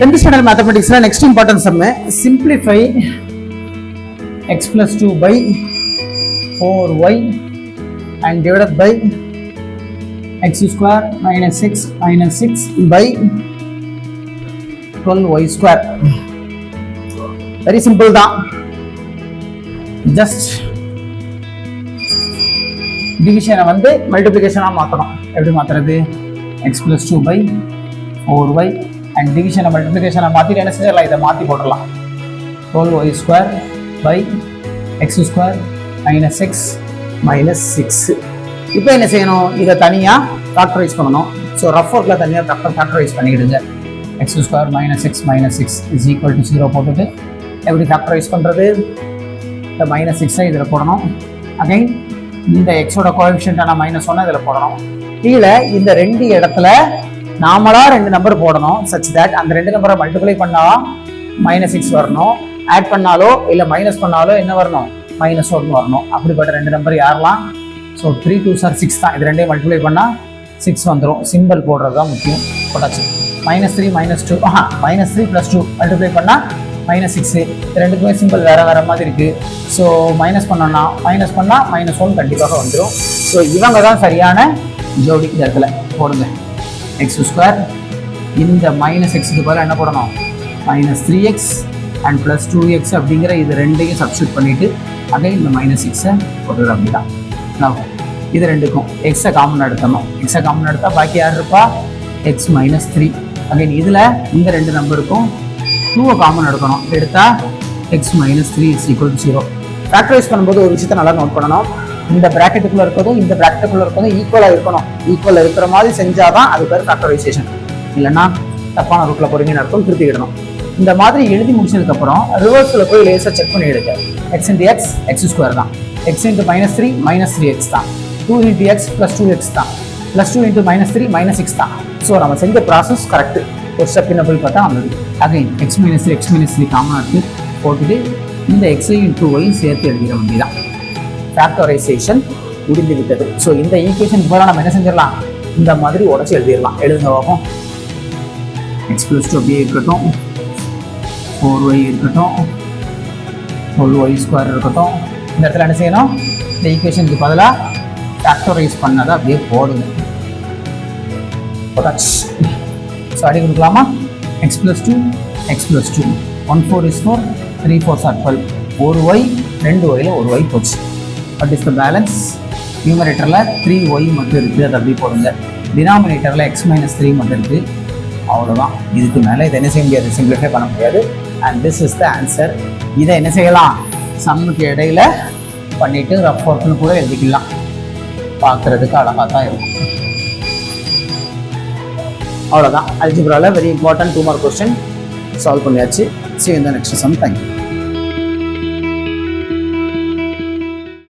10th standard mathematics next important sum, simplify x plus 2 by 4y and divided by x square minus 6 by 12y square. Very simple da. Just division வந்து multiplication ஆ மாத்தணும். எப்படி மாத்துறது? x plus 2 by 4y and division multiplication ஆ மாத்திட்டு என்ன செஞ்சிரலாம்? இத மாத்தி போடலாம். 12y square by x square minus 6 minus 6. இப்போ என்ன செய்யணும்? இத தனியா ஃபேக்டரைஸ் பண்ணனும். சோ ரஃப் ஒர்க்ல தனியா ஃபேக்டரைஸ் பண்ணிடுங்க. x square minus 6 minus 6 is equal to 0 போட்டுட்டு எப்படி ஃபேக்டரைஸ் பண்றது? இந்த minus 6 ஐ இதல போடணும். அகைன் இந்த x ஓட கோஎஃபிஷியன்ட் ஆன -1 இதல போடணும். கீழ இந்த ரெண்டு இடத்துல நாமளா ரெண்டு நம்பர் போடணும் such that அந்த ரெண்டு நம்பரை மல்டிப்ளை பண்ணா -6 வரணும். ஆட் பண்ணாலோ இல்ல மைனஸ் பண்ணாலோ என்ன வரணும்? -1 வரணும். அப்படிப்பட்ட ரெண்டு நம்பர் யாரெல்லாம்? ஸோ 3 2s are 6 தான். இது ரெண்டையும் மல்டிப்ளை பண்ணா 6 வந்துடும். சிம்பிள் போடுறது தான் முக்கியம். போட்டாச்சு. -3 -2 -3 + 2 மல்டிப்ளை பண்ணா -6. இது ரெண்டுக்குமே சிம்பிள் வேற வேற மாதிரி இருக்கு. ஸோ மைனஸ் பண்ணா -1 கண்டிப்பாக வந்துடும். ஸோ இவங்க தான் சரியான ஜோடி. இந்த இடத்துல போடுங்க x ஸ்கொயர். இந்த -x பதிலாக என்ன போடணும்? -3x அண்ட் +2x அப்படிங்கிற இது ரெண்டையும் சப்ஸ்டியூட் பண்ணிட்டு அதே இந்த -6 போடுறது அப்படிதான். இது ரெண்டுக்கும் எக்ஸை காமன் எடுத்தணும். எக்ஸை காமன் எடுத்தா பாக்கி யார் இருப்பா? x -3. அகைன் இதுல இந்த ரெண்டு நம்பருக்கும் 2 காமன் எடுக்கணும். எடுத்தா x -3 is equal to 0. Factorise பண்ணும்போது ஒரு விஷயத்தை நல்லா நோட் பண்ணணும். இந்த பிராக்கெட்டுக்குள்ள இருக்கிறதும் இந்த பிராக்கெட்டுக்குள்ள இருக்கிறதும் ஈக்குவலா இருக்கணும். ஈக்குவலா இருக்கிற மாதிரி செஞ்சாதான் அது பேர் ஃபேக்டரைசேஷன். இல்லைன்னா தப்பான ரூட்ல போறீங்கன்னு அர்த்தம். திருத்திக்கிடணும். இந்த மாதிரி எழுதி முடிச்சதுக்கு அப்புறம் ரிவர்ஸ்ல போய் லேசா செக் பண்ணி எடுங்க. x into x x square தான். x into -3 -3x தான். 2 into x plus 2x தான். +2 into -3 -6 தான். ஸோ நம்ம செஞ்ச ப்ராசஸ் கரெக்ட். ஒரு ஸ்டெப் என்ன போய் பார்த்தா வந்தது. அகைன் x -3 காமனா இருக்கு போட்டுட்டு இந்த x-ஐயும் 2y-யும் சேர்த்து எழுதிட வேண்டியதான். ஃபேக்டரைசேஷன் முடிந்து விட்டது. ஸோ இந்த ஈக்குவேஷனுக்கு பதிலாக நம்ம என்ன செஞ்சிடலாம்? இந்த மாதிரி உடச்சி எழுதிடலாம். எழுதுங்க பார்ப்போம். x + 2 அப்படியே இருக்கட்டும், 4y இருக்கட்டும், 12y ஸ்கொயர் இருக்கட்டும். இந்த இடத்துல என்ன செய்யணும்? இந்த ஈக்குவேஷனுக்கு பதிலாக ஃபேக்டரைஸ் பண்ணதை அப்படியே போடுங்க. போட்டாச்சு. ஸோ அடி கொடுக்கலாமா? x + 2 x + 2 1 4 is 4 3 4s are 12. ஒரு y 2yல ஒரு y போச்சு. What is the balance? நியூமரேட்டரில் 3y மட்டும் இருக்குது. அதை அப்படி போடுங்க. டினாமினேட்டரில் x -3 மட்டும் இருக்குது. அவ்வளோதான். இதுக்கு மேலே இதை என்ன செய்ய முடியாது? சிம்பிளிஃபை பண்ண முடியாது. And this is the answer. இதை என்ன செய்யலாம்? சம்முக்கு இடையில பண்ணிட்டு ரஃப் ஒர்க்னு கூட எழுதிக்கலாம். பார்க்கறதுக்கு அழகாக தான் இருக்கும். அவ்வளோதான். அல்ஜிப்ராவில் very important 2 mark question solve பண்ணியாச்சு. See you in the next sum. Thank you.